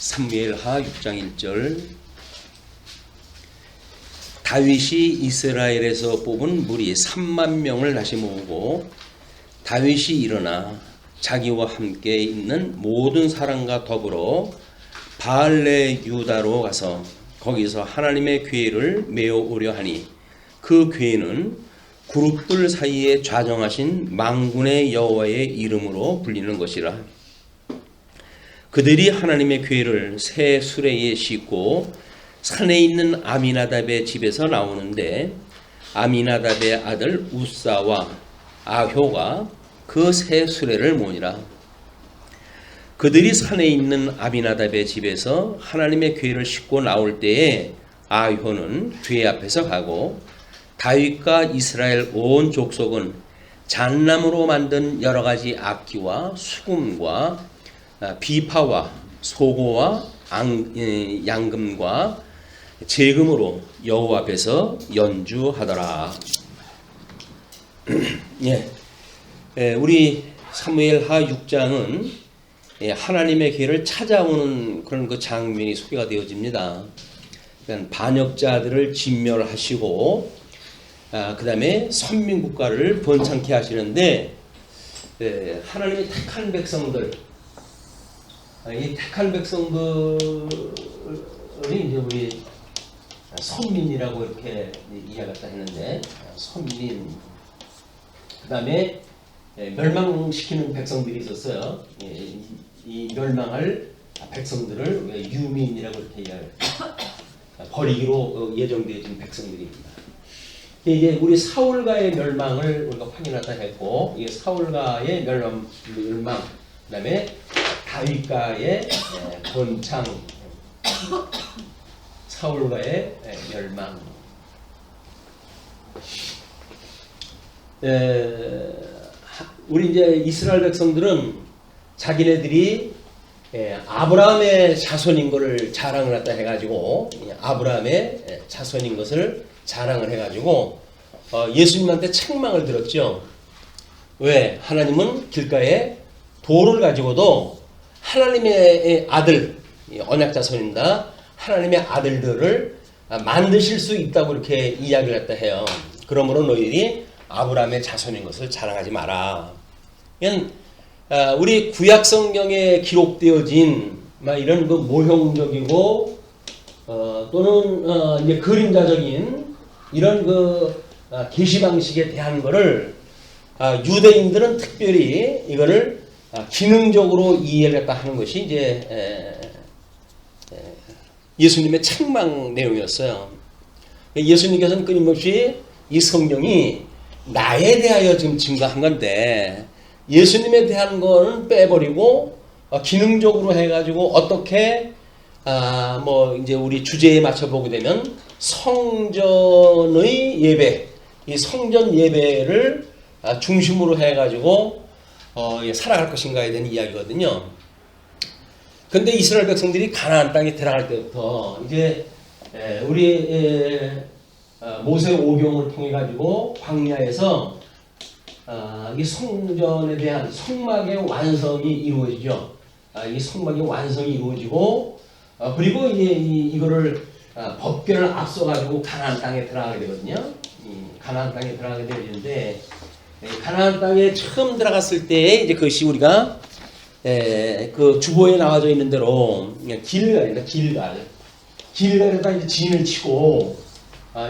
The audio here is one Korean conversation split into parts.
사무엘하 6장 1절. 다윗이 이스라엘에서 뽑은 무리 3만 명을 다시 모으고 다윗이 일어나 자기와 함께 있는 모든 사람과 더불어 바알레 유다로 가서 거기서 하나님의 궤를 메어오려 하니 그 궤는 그룹들 사이에 좌정하신 만군의 여호와의 이름으로 불리는 것이라. 그들이 하나님의 궤를 새 수레에 싣고 산에 있는 아미나답의 집에서 나오는데 아미나답의 아들 우사와 아효가 그 새 수레를 모니라. 그들이 산에 있는 아미나답의 집에서 하나님의 궤를 싣고 나올 때에 아효는 궤 앞에서 가고 다윗과 이스라엘 온 족속은 잣나무로 만든 여러 가지 악기와 수금과 비파와 소고와 양금과 제금으로 여호와 앞에서 연주하더라. 우리 사무엘하 6장은 하나님의 궤를 찾아오는 그런 그 장면이 소개가 되어집니다. 반역자들을 진멸하시고 그 다음에 선민국가를 번창케 하시는데 하나님의 택한 백성들, 이 택한 백성들이 이제 우리 선민이라고 이렇게 이야기했다 했는데 선민, 그 다음에 멸망시키는 백성들이 있었어요. 이 멸망할 백성들을 유민이라고 이렇게 이야기해요. 버리기로 예정되어진 백성들입니다. 이게 우리 사울가의 멸망을 우리가 확인하다 했고, 이 사울가의 멸망, 그다음에 다윗가의 번창, 사울가의 멸망. 우리 이제 이스라엘 백성들은 자기네들이 아브라함의 자손인 것을 자랑을 했다 해가지고 아브라함의 자손인 것을 자랑을 해가지고 예수님한테 책망을 들었죠. 왜? 하나님은 길가에 돌을 가지고도 하나님의 아들, 언약 자손입니다. 하나님의 아들들을 만드실 수 있다고 이렇게 이야기를 했다 해요. 그러므로 너희들이 아브라함의 자손인 것을 자랑하지 마라. 우리 구약 성경에 기록되어진 이런 그 모형적이고 또는 이제 그림자적인 이런 그 계시 방식에 대한 거를 유대인들은 특별히 이거를 기능적으로 이해했다 하는 것이 이제 예수님의 책망 내용이었어요. 예수님께서는 끊임없이 이 성경이 나에 대하여 지금 증거한 건데 예수님에 대한 거는 빼버리고 기능적으로 해가지고 어떻게 이제 우리 주제에 맞춰 보게 되면 성전의 예배, 이 성전 예배를 중심으로 해가지고 살아갈 것인가에 대한 이야기거든요. 근데 이스라엘 백성들이 가나안 땅에 들어갈 때부터 이제 우리 모세 오경을 통해 가지고 광야에서 이 성전에 대한 성막의 완성이 이루어지죠. 이 성막의 완성이 이루어지고 그리고 이제 이거를 법궤를 앞서 가지고 가나안 땅에 들어가게 되거든요. 가나안 땅에 들어가게 되는데 가나안 땅에 처음 들어갔을 때 이제 그것이 우리가 그 주보에 나와져 있는 대로 길갈이다. 길갈에다 이제 진을 치고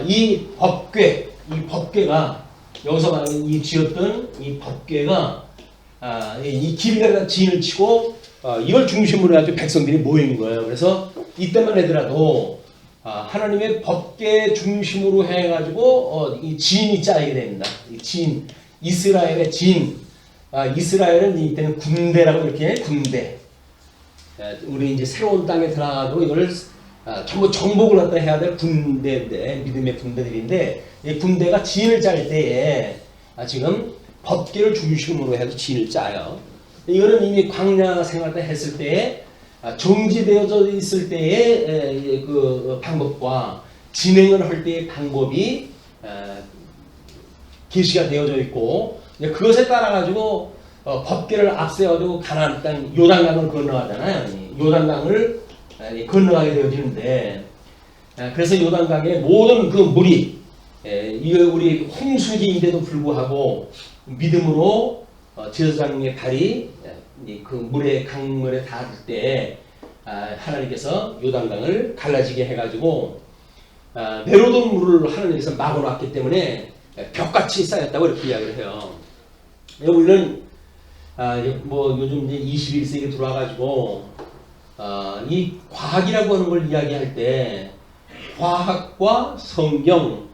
이 법궤가 여기서 말하는 이 지었던 이 법궤가 이 길갈에다 진을 치고 이걸 중심으로 해가지고 백성들이 모이는 거예요. 그래서 이때만 하더라도 하나님의 법궤 중심으로 해가지고 이 진이 짜이게 됩니다. 이 진, 이스라엘의 진. 이스라엘은 이때는 군대라고 이렇게 군대. 우리 이제 새로운 땅에 들어가도 이걸 전부 정복을 갖다 해야 될 군대인데 믿음의 군대들인데 이 군대가 진을 짤 때에 지금 법궤를 중심으로 해서 진을 짜요. 이거는 이미 광야 생활 때 했을 때에 정지되어져 있을 때의 그 방법과 진행을 할 때의 방법이 계시가 되어져 있고 그것에 따라 가지고 법궤를 앞세워두고 가나안 땅 요단강을 건너가잖아요. 요단강을 건너가게 되어지는데, 그래서 요단강의 모든 그 물이 이거 우리 홍수기인데도 불구하고 믿음으로 제사장의 발이 그 물에 강물에 닿을 때 하나님께서 요단강을 갈라지게 해가지고 내려오던 물을 하나님께서 막아놨기 때문에 벽같이 쌓였다고 이렇게 이야기를 해요. 우리는 뭐 요즘 이제 21세기에 들어와가지고 이 과학이라고 하는 걸 이야기할 때 과학과 성경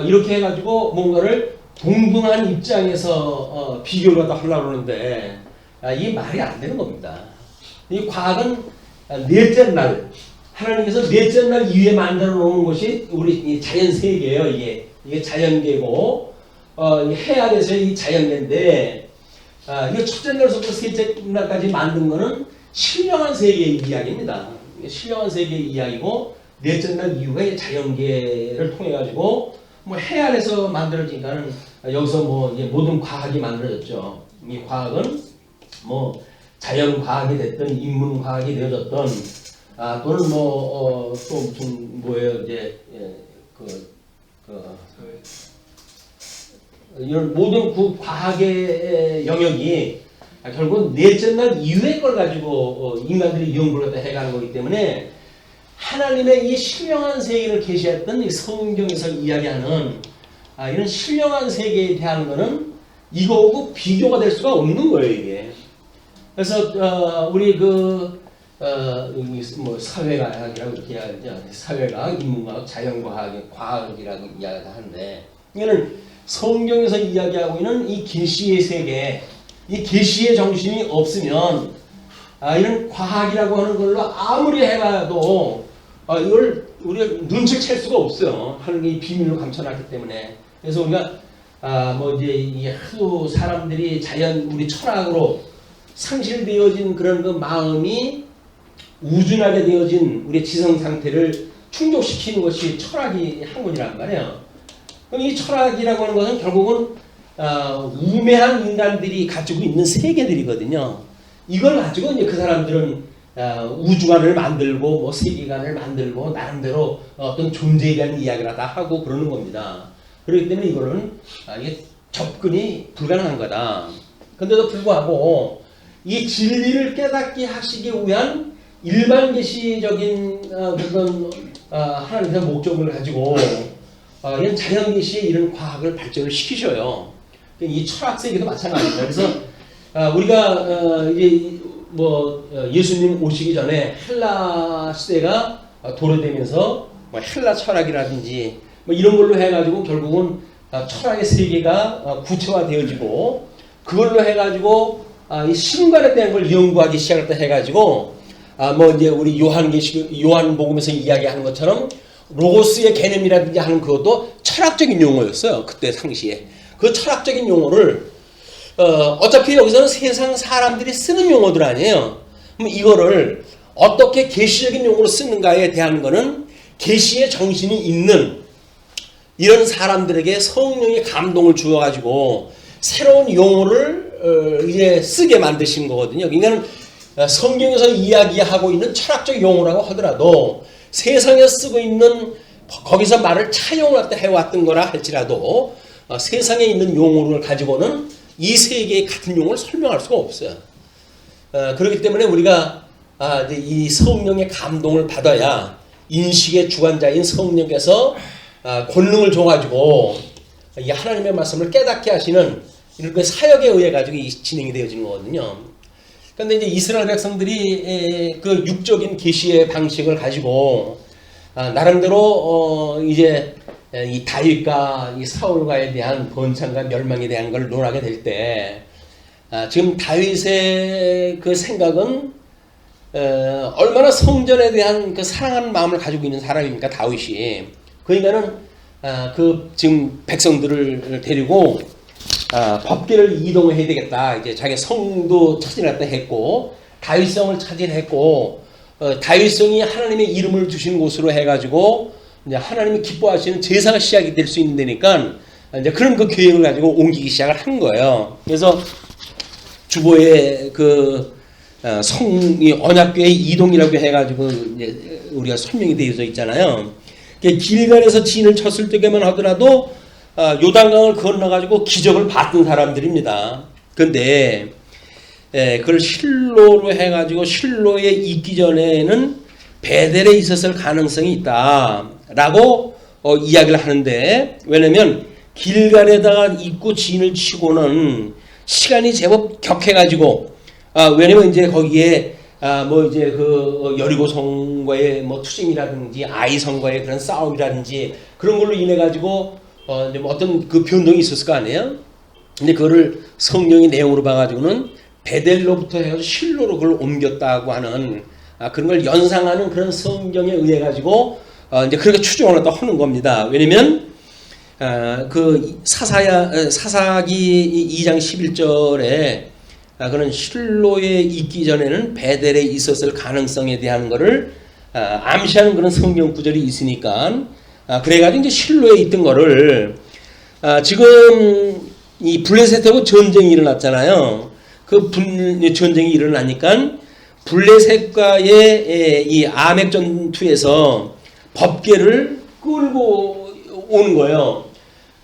이렇게 해가지고 뭔가를 동등한 입장에서 비교를 하려고 하는데 이 말이 안 되는 겁니다. 이 과학은 넷째 날 하나님께서 넷째 날 이후에 만들어 놓은 것이 우리 자연 세계예요. 이게 자연계고 해 아래서의 이 자연계인데 이거 첫째 날부터 셋째 날까지 만든 거는 신령한 세계의 이야기입니다. 신령한 세계의 이야기고 넷째 날 이후에 자연계를 통해 가지고 뭐 해 아래서 만들어지니까는 여기서 뭐 모든 과학이 만들어졌죠. 이 과학은 뭐 자연 과학이 됐든 인문 과학이 되어졌든 또는 또 무슨 뭐예요 이제 이런 모든 그 과학의 영역이 결국 넷째 날 이후의 걸 가지고 인간들이 연구를 갖다 해가는 거기 때문에 하나님의 이 신령한 세계를 계시했던 이 성경에서 이야기하는 이런 신령한 세계에 대한 거는 이거하고 비교가 될 수가 없는 거예요 이게. 그래서 우리 뭐 사회과학이라고 이렇게 이야기하죠. 사회과학, 인문과학, 자연과학, 과학이라고 이야기하는데 이거는 성경에서 이야기하고 있는 이 계시의 세계, 이 계시의 정신이 없으면 이런 과학이라고 하는 걸로 아무리 해봐도 이걸 우리가 눈치챌 수가 없어요. 하나님이 비밀로 감춰놨기 때문에. 그래서 우리가 뭐 이제 이게 하도 사람들이 자연 우리 철학으로 상실되어진 그런 그 마음이 우준하게 되어진 우리 지성 상태를 충족시키는 것이 철학이 한 권이란 말이에요. 그럼 이 철학이라고 하는 것은 결국은 우매한 인간들이 가지고 있는 세계들이거든요. 이걸 가지고 이제 그 사람들은 우주관을 만들고 뭐 세계관을 만들고 나름대로 어떤 존재에 대한 이야기를 다 하고 그러는 겁니다. 그렇기 때문에 이거는 이게 접근이 불가능한 거다. 근데도 불구하고 이 진리를 깨닫게 하시기 위한 일반 계시적인 그런 하나님의 목적을 가지고 이런 자연 계시의 이런 과학을 발전을 시키셔요. 이 철학 세계도 마찬가지입니다. 그래서 우리가 이제 뭐 예수님 오시기 전에 헬라 시대가 도래되면서 뭐 헬라 철학이라든지 뭐 이런 걸로 해가지고 결국은 철학의 세계가 구체화되어지고 그걸로 해가지고 이 신관에 대한 걸 연구하기 시작했다 해가지고 뭐 이제 우리 요한복음에서 이야기하는 것처럼 로고스의 개념이라든지 하는 그것도 철학적인 용어였어요. 그때 당시에 그 철학적인 용어를 어차피 여기서는 세상 사람들이 쓰는 용어들 아니에요. 그럼 이거를 어떻게 계시적인 용어로 쓰는가에 대한 거는 계시의 정신이 있는 이런 사람들에게 성령의 감동을 주어가지고 새로운 용어를 이제 쓰게 만드신 거거든요. 그러니까 성경에서 이야기하고 있는 철학적 용어라고 하더라도 세상에 쓰고 있는 거기서 말을 차용을 해왔던 거라 할지라도 세상에 있는 용어를 가지고는 이 세계의 같은 용어를 설명할 수가 없어요. 그렇기 때문에 우리가 이 성령의 감동을 받아야 인식의 주관자인 성령께서 권능을 줘가지고 이 하나님의 말씀을 깨닫게 하시는 이런 사역에 의해 가지고 진행이 되어지는 거거든요. 그런데 이제 이스라엘 백성들이 그 육적인 계시의 방식을 가지고 나름대로 이제 이 다윗과 이 사울과에 대한 번창과 멸망에 대한 걸 논하게 될 때 지금 다윗의 그 생각은 얼마나 성전에 대한 그 사랑하는 마음을 가지고 있는 사람입니까 다윗이. 그러니까는 그 지금 백성들을 데리고 법궤를 이동해야 되겠다. 이제 자기 성도 차진했다 했고 다윗성을 차진했고 다윗성이 하나님의 이름을 두신 곳으로 해가지고 이제 하나님이 기뻐하시는 제사가 시작이 될 수 있는 데니까 이제 그런 그 계획을 가지고 옮기기 시작을 한 거예요. 그래서 주보에 그 이 언약궤의 이동이라고 해가지고 이제 우리가 설명이 되어져 있잖아요. 길갈에서 진을 쳤을 때만 하더라도 요단강을 건너가지고 기적을 봤던 사람들입니다. 그런데 그걸 실로로 해가지고 실로에 있기 전에는 베델에 있었을 가능성이 있다라고 이야기를 하는데, 왜냐면 길갈에다가 있고 진을 치고는 시간이 제법 격해가지고, 왜냐면 이제 거기에 뭐 이제 그 여리고성과의 뭐 투쟁이라든지 아이성과의 그런 싸움이라든지 그런 걸로 인해 가지고 이제 뭐 어떤 그 변동이 있었을 거 아니에요. 근데 그거를 성경의 내용으로 봐가지고는 베델로부터 해서 실로로 그걸 옮겼다고 하는 그런 걸 연상하는 그런 성경에 의해 가지고 이제 그렇게 추정을 또 하는 겁니다. 왜냐면 그 사사기 2장 11절에 그런 실로에 있기 전에는 베델에 있었을 가능성에 대한 거를 암시하는 그런 성경 구절이 있으니까, 그래가지고 이제 실로에 있던 거를 지금 이 블레셋하고 전쟁이 일어났잖아요. 그 전쟁이 일어나니까 블레셋과의 이 아멕 전투에서 법궤를 끌고 오는 거예요.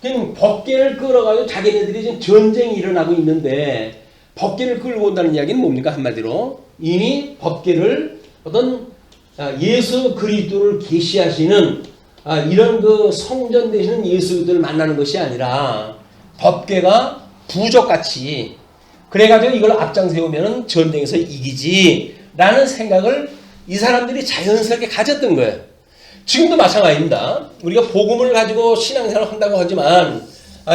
그럼 법궤를 끌어가지고 자기네들이 지금 전쟁이 일어나고 있는데, 법궤를 끌고 온다는 이야기는 뭡니까? 한마디로 이미 법궤를 어떤 예수 그리스도를 계시하시는 이런 그 성전 되시는 예수들을 만나는 것이 아니라 법궤가 부적같이 그래가지고 이걸 앞장 세우면 전쟁에서 이기지라는 생각을 이 사람들이 자연스럽게 가졌던 거예요. 지금도 마찬가지입니다. 우리가 복음을 가지고 신앙생활을 한다고 하지만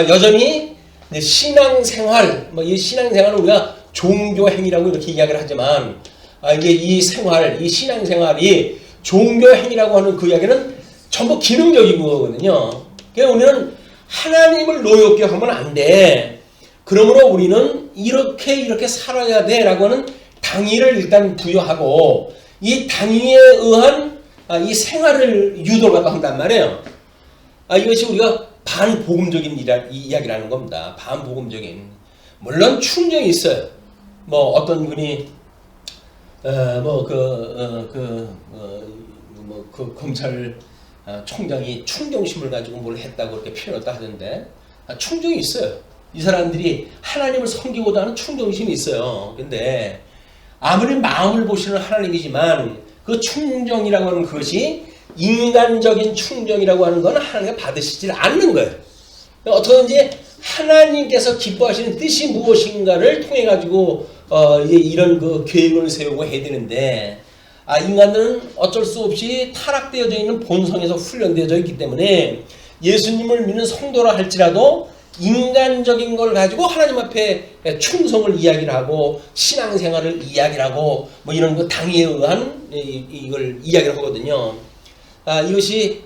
여전히 신앙생활, 뭐 이 신앙생활은 우리가 종교행위라고 이렇게 이야기를 하지만, 이게 이 생활, 이 신앙생활이 종교행위라고 하는 그 이야기는 전부 기능적인 거거든요. 그러니까 우리는 하나님을 노엽게 하면 안 돼. 그러므로 우리는 이렇게 살아야 돼 라고 하는 당위를 일단 부여하고, 이 당위에 의한 이 생활을 유도를 한단 말이에요. 이것이 우리가 반복음적인 이야기라는 겁니다. 반복음적인. 물론 충정이 있어요. 뭐 어떤 분이 그 검찰 총장이 충정심을 가지고 뭘 했다고 그렇게 표현했다 하던데, 충정이 있어요. 이 사람들이 하나님을 섬기고자 하는 충정심이 있어요. 근데 아무리 마음을 보시는 하나님이지만 그 충정이라고 하는 것이 인간적인 충정이라고 하는 건 하나님께 받으시질 않는 거예요. 어떻게든지 하나님께서 기뻐하시는 뜻이 무엇인가를 통해 가지고 이런 그 계획을 세우고 해야 되는데, 인간들은 어쩔 수 없이 타락되어져 있는 본성에서 훈련되어져 있기 때문에 예수님을 믿는 성도라 할지라도 인간적인 걸 가지고 하나님 앞에 충성을 이야기를 하고 신앙생활을 이야기를 하고 뭐 이런 그 당위에 의한 이걸 이야기를 하거든요. 이것이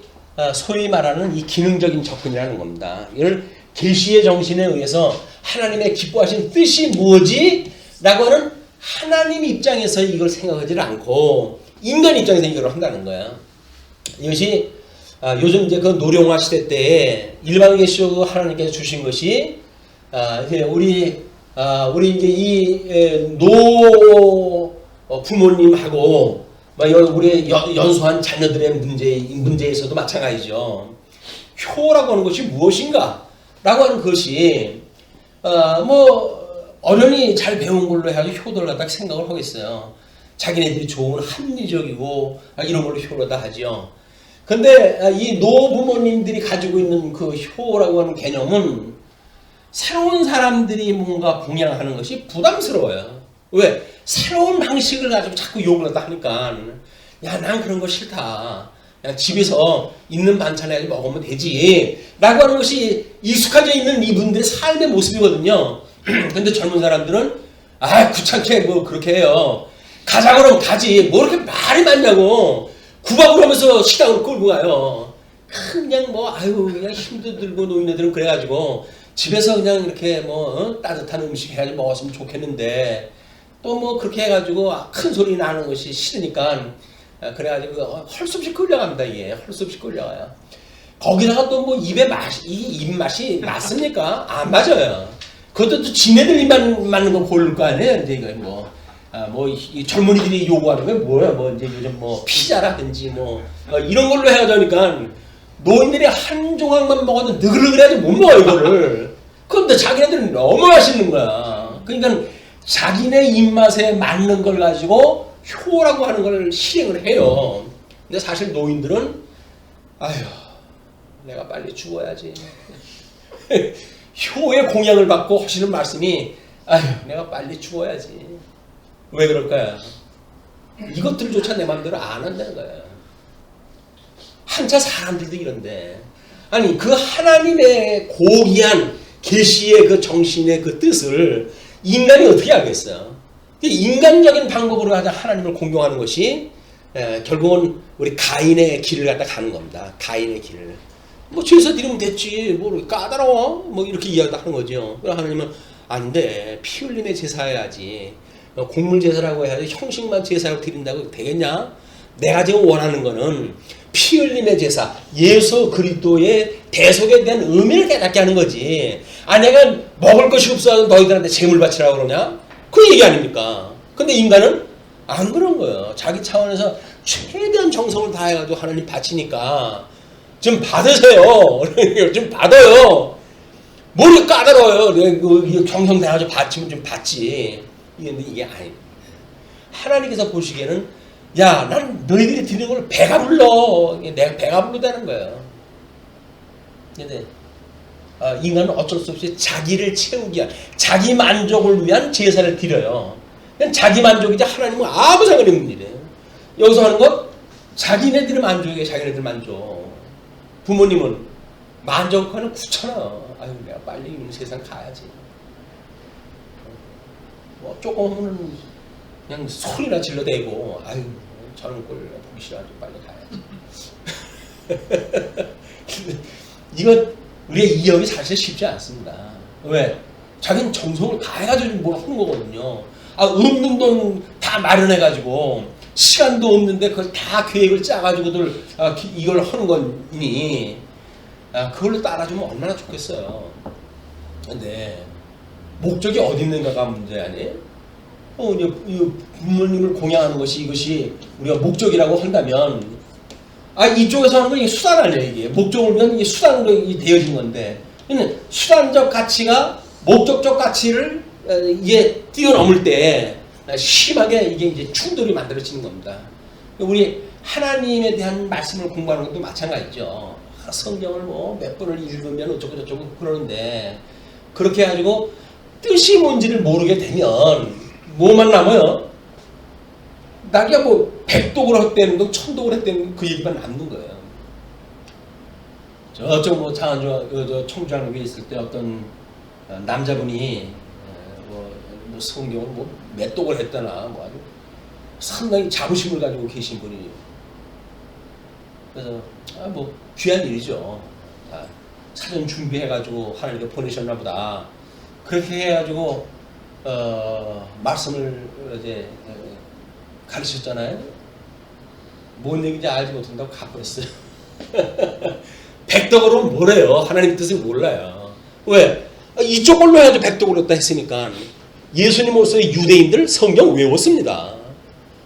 소위 말하는 이 기능적인 접근이라는 겁니다. 이걸 계시의 정신에 의해서 하나님의 기뻐하신 뜻이 뭐지? 라고 하는 하나님 입장에서 이걸 생각하지 않고 인간 입장에서 이걸 한다는 거야. 이것이 요즘 이제 그 노령화 시대 때 일반 계시로 하나님께서 주신 것이 우리 이제 이 노 부모님하고 우리 연소한 자녀들의 문제에서도 마찬가지죠. 효라고 하는 것이 무엇인가? 라고 하는 것이, 어련히 잘 배운 걸로 해가지고 효도를 갖다가 생각을 하겠어요. 자기네들이 좋은 합리적이고, 이런 걸로 효를 다 하죠. 근데 이 노부모님들이 가지고 있는 그 효라고 하는 개념은 새로운 사람들이 뭔가 봉양하는 것이 부담스러워요. 왜? 새로운 방식을 가지고 자꾸 욕을 하다 하니까, 야, 난 그런 거 싫다. 야, 집에서 있는 반찬 해가지고 먹으면 되지. 라고 하는 것이 익숙해져 있는 이분들의 삶의 모습이거든요. 근데 젊은 사람들은, 귀찮게 뭐 그렇게 해요. 가자 그러면 가지. 뭐 이렇게 말이 많냐고. 구박을 하면서 식당으로 끌고 가요. 그냥 그냥 힘도 들고 노인네들은 그래가지고 집에서 그냥 이렇게 따뜻한 음식 해가지고 먹었으면 좋겠는데, 또 그렇게 해가지고 큰 소리 나는 것이 싫으니까 그래가지고 할 수 없이 끌려갑니다. 이게 할 수 없이 끌려가요. 거기다가 또 입맛이 맞습니까? 안 맞아요. 그것도 또 지네들 입만 맞는 거 고를 거 아니에요. 이제 이거 이 젊은이들이 요구하는 게 뭐야? 뭐 이제 요즘 뭐 피자라든지 뭐 이런 걸로 해야되니까 노인들이 한 조각만 먹어도 느글느글해도 못 먹어 이거를. 그런데 자기네들은 너무 맛있는 거야. 그러니까 자기네 입맛에 맞는 걸 가지고 효라고 하는 걸 실행을 해요. 근데 사실 노인들은 아휴 내가 빨리 죽어야지. 효의 공약을 받고 하시는 말씀이 아휴 내가 빨리 죽어야지. 왜 그럴까요? 이것들조차 내 마음대로 안 한다는 거야. 한자 사람들도 이런데 아니 그 하나님의 고귀한 계시의 그 정신의 그 뜻을 인간이 어떻게 알겠어요? 인간적인 방법으로 하나님을 공경하는 것이 결국은 우리 가인의 길을 갖다 가는 겁니다. 가인의 길을. 뭐 제사 드리면 됐지. 뭐 까다로워? 뭐 이렇게 이야기하는 거죠. 하나님은 안 돼. 피 흘림의 제사해야지. 곡물 제사라고 해야지 형식만 제사로 드린다고 되겠냐? 내가 지금 원하는 거는 피 흘림의 제사, 예수 그리스도의 대속에 대한 의미를 깨닫게 하는 거지. 아 내가 먹을 것이 없어서 너희들한테 재물 바치라고 그러냐? 그 얘기 아닙니까? 근데 인간은 안 그런 거예요. 자기 차원에서 최대한 정성을 다해가지고 하나님 바치니까 좀 받으세요. 좀 받아요. 뭘 까다로워요. 정성 다해가지고 바치면 좀 받지. 근데 이게 아닙니다. 하나님께서 보시기에는 야, 난 너희들이 드리는 걸 배가 불러. 내가 배가 부르다는 거예요. 근데 인간은 어쩔 수 없이 자기를 채우기 위한, 자기 만족을 위한 제사를 드려요. 자기 만족이지 하나님은 아무 상관없는 일이에요. 여기서 하는 건 자기네들의 만족이에요. 자기네들 만족. 부모님은 만족하는 구천아. 아유, 내가 빨리 이 세상 가야지. 뭐 조금 하면 그냥 소리나 질러대고, 아유, 저런 꼴 보기 싫어가지고 빨리 가야지. 이거 우리의 이해이 사실 쉽지 않습니다. 왜? 자기는 정성을 다해가지고 뭘 하는 거거든요. 없는 돈 다 마련해가지고 시간도 없는데 그걸 다 계획을 짜가지고들 이걸 하는 거니 그걸로 따라주면 얼마나 좋겠어요. 근데 목적이 어디 있는가가 문제 아니에요? 부모님을 공양하는 것이 이것이 우리가 목적이라고 한다면 이쪽에서 하는 건 이게 수단 아니에요. 이게 목적을 위한 이게 수단으로 되어진 건데 수단적 가치가 목적적 가치를 이게 뛰어넘을 때 심하게 이게 이제 충돌이 만들어지는 겁니다. 우리 하나님에 대한 말씀을 공부하는 것도 마찬가지죠. 성경을 뭐 몇 번을 읽으면 어쩌고 저쩌고 그러는데 그렇게 해가지고 뜻이 뭔지를 모르게 되면 뭐만 남아요? 나기야 뭐 백독을 했다는 거, 천독을 했다는 그 얘기만 남는 거예요. 저쪽 뭐 장안조 청주하는 게 있을 때 어떤 남자분이 뭐 성경을 뭐 몇 독을 했다나 뭐 아주 상당히 자부심을 가지고 계신 분이 그래서 뭐 귀한 일이죠. 사전 준비해가지고 하나님께 보내셨나 보다. 그렇게 해가지고 말씀을 이제 가르쳤잖아요. 뭔 얘기인지 알지 못한다고 가버렸어요. 백덕으로 뭐래요? 하나님 뜻을 몰라요. 왜? 이쪽 걸로 해야지 백덕으로 했다 했으니까. 예수님으로서의 유대인들 성경 외웠습니다.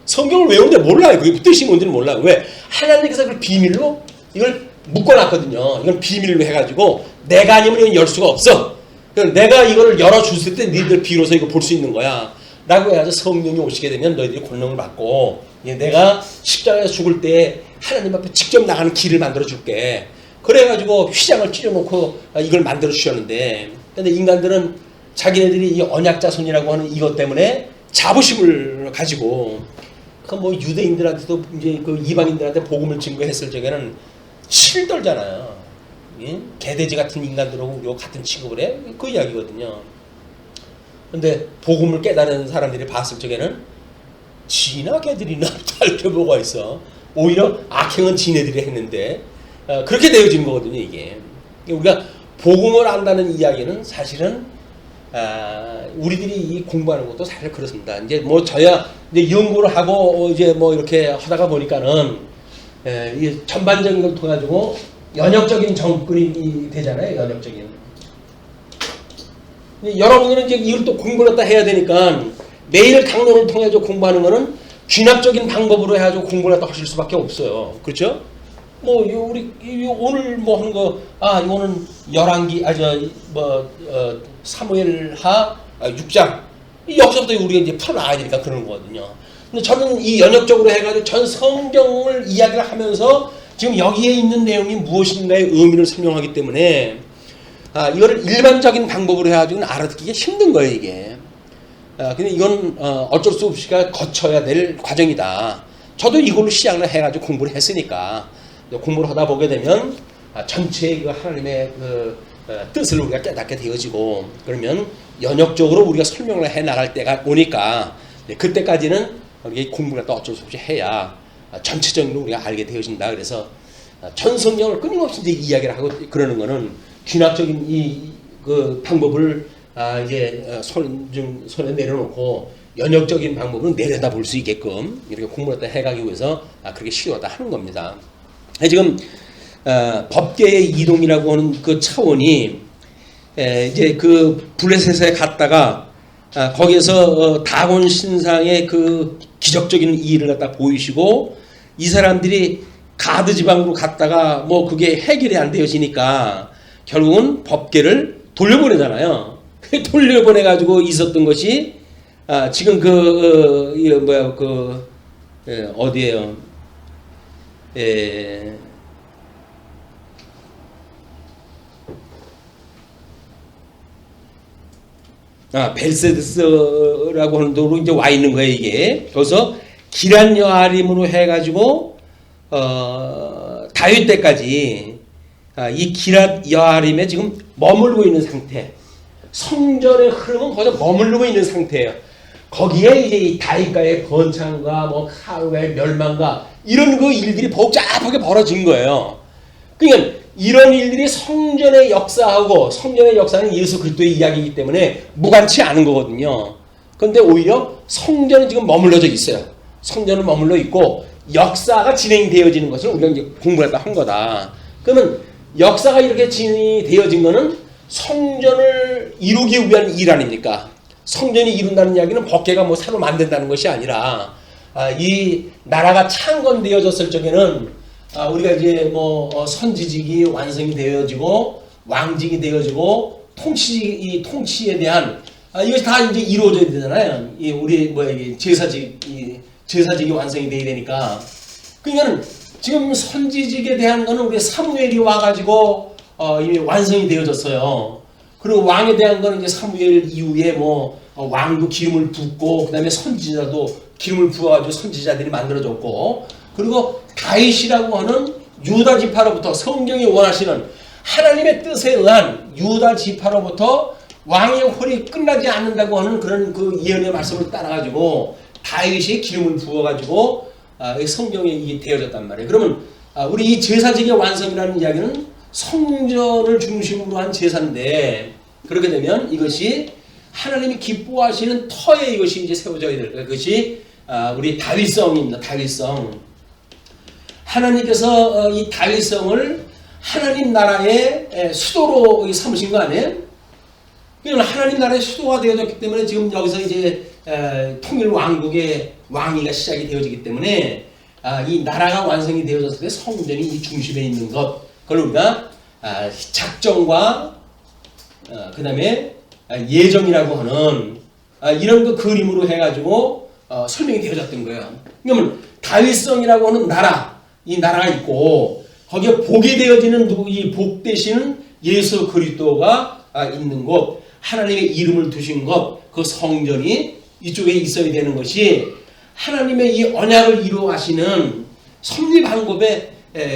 성경을 외우는데 몰라요. 그게 뜻이 뭔지는 몰라요. 왜? 하나님께서 그걸 비밀로 이걸 묶어놨거든요. 이건 비밀로 해가지고 내가 아니면 이건 열 수가 없어. 내가 이걸 열어줬을 때 너희들 비로소 이거 볼 수 있는 거야. 라고 해가지고 성령이 오시게 되면 너희들이 권능을 받고 내가 십자가에서 죽을 때 하나님 앞에 직접 나가는 길을 만들어 줄게. 그래가지고 휘장을 찢어놓고 이걸 만들어 주셨는데 근데 인간들은 자기네들이 이 언약자손이라고 하는 이것 때문에 자부심을 가지고 그 뭐 유대인들한테도 이제 그 이방인들한테 복음을 증거했을 적에는 칠떨잖아요. 개돼지 같은 인간들하고 우리가 같은 취급을 해? 그 이야기거든요. 근데 복음을 깨달은 사람들이 봤을 적에는 지나 개들이나 다를 게 뭐가 있어. 오히려 악행은 지네들이 했는데 그렇게 되어진 거거든요. 이게 우리가 복음을 안다는 이야기는 사실은 우리들이 이 공부하는 것도 사실 그렇습니다. 이제 뭐 저야 이제 연구를 하고 이제 뭐 이렇게 하다가 보니까는 이 전반적인 걸 통해 가지고 연역적인 접근이 되잖아요. 연역적인. 여러분들은 이제 이걸 또 공부를 다 해야 되니까 매일 강론을 통해 공부하는 거는 귀납적인 방법으로 해가지고 공부를 또 하실 수밖에 없어요. 그렇죠? 뭐 우리 오늘 뭐 하는 거 이거는 열왕기 사무엘하 6장 여기서부터 우리가 이제 풀어놔야 되니까 그러는 거거든요. 근데 저는 이 연역적으로 해가지고 전 성경을 이야기를 하면서 지금 여기에 있는 내용이 무엇인가의 의미를 설명하기 때문에 이거를 일반적인 방법으로 해가지고는 알아듣기가 힘든 거예요, 이게. 근데 이건 어쩔 수 없이 거쳐야 될 과정이다. 저도 이걸로 시작을 해가지고 공부를 했으니까 공부를 하다 보게 되면 전체의 그 하나님의 그 뜻을 우리가 깨닫게 되어지고 그러면 연역적으로 우리가 설명을 해 나갈 때가 오니까 그때까지는 우리 공부를 또 어쩔 수 없이 해야 전체적으로 우리가 알게 되어진다. 그래서 전 성경을 끊임없이 이제 이야기를 하고 그러는 거는 귀납적인 그 방법을 이제 손에 내려놓고 연역적인 방법은 내려다 볼 수 있게끔 이렇게 공부를 또 해가기 위해서 그렇게 시도하다 하는 겁니다. 지금 법계의 이동이라고 하는 그 차원이 이제 그 블레셋에 갔다가 거기에서 다곤 신상의 그 기적적인 일을 갖다 보이시고 이 사람들이 가드 지방으로 갔다가 뭐 그게 해결이 안 되어지니까 결국은 법계를 돌려보내잖아요. 돌려보내 가지고 있었던 것이 지금 어디에요? 벨세드스라고 하는 데로 이제 와 있는 거예요, 이게. 그래서 기란 여아림으로 해가지고 다윗 때까지 이 기란 여아림에 지금 머물고 있는 상태. 성전의 흐름은 거기서 머무르고 있는 상태예요. 거기에 이제 이 다윗과의 번창과 뭐 하루의 멸망과 이런 그 일들이 복잡하게 벌어진 거예요. 그러니까 이런 일들이 성전의 역사하고 성전의 역사는 예수 그리스도의 이야기이기 때문에 무관치 않은 거거든요. 그런데 오히려 성전은 지금 머물러져 있어요. 성전은 머물러 있고 역사가 진행되어지는 것을 우리가 이제 공부를 한 거다. 그러면 역사가 이렇게 진행이 되어진 거는 성전을 이루기 위한 일 아닙니까? 성전이 이룬다는 이야기는 법궤가 뭐 새로 만든다는 것이 아니라 이 나라가 창건되어졌을 적에는 우리가 이제 뭐 선지직이 완성이 되어지고 왕직이 되어지고 통치에 대한 이것이 다 이제 이루어져야 되잖아요. 우리 제사직이 완성이 돼야 되니까. 그러니까 지금 선지직에 대한 거는 우리 사무엘이 와가지고 이미 완성이 되어졌어요. 그리고 왕에 대한 거는 이제 사무엘 이후에 뭐 왕도 기름을 붓고 그다음에 선지자도 기름을 부어가지고 선지자들이 만들어졌고 그리고 다윗이라고 하는 유다 지파로부터 성경이 원하시는 하나님의 뜻에 의한 유다 지파로부터 왕의 홀이 끝나지 않는다고 하는 그런 그 예언의 말씀을 따라가지고 다윗이 기름을 부어가지고 성경에 이게 되어졌단 말이에요. 그러면 우리 이 제사직의 완성이라는 이야기는 성전을 중심으로 한 제사인데 그렇게 되면 이것이 하나님이 기뻐하시는 터에 이것이 이제 세워져야 될 거예요. 그것이 우리 다윗성입니다. 다윗성. 하나님께서 이 다윗성을 하나님 나라의 수도로 삼으신 거 아니에요? 그러면 하나님 나라의 수도가 되어졌기 때문에 지금 여기서 이제 통일 왕국의 왕위가 시작이 되어지기 때문에 이 나라가 완성이 되어졌을 때 성전이 이 중심에 있는 것, 그걸 우리가 작정과 그 다음에 예정이라고 하는 이런 그 그림으로 해가지고 설명이 되어졌던 거예요. 그러면 다윗성이라고 하는 나라, 이 나라가 있고 거기에 복이 되어지는 이 복 되시는 예수 그리스도가 있는 곳, 하나님의 이름을 두신 것, 그 성전이 이쪽에 있어야 되는 것이 하나님의 이 언약을 이루어가시는 섭리 방법의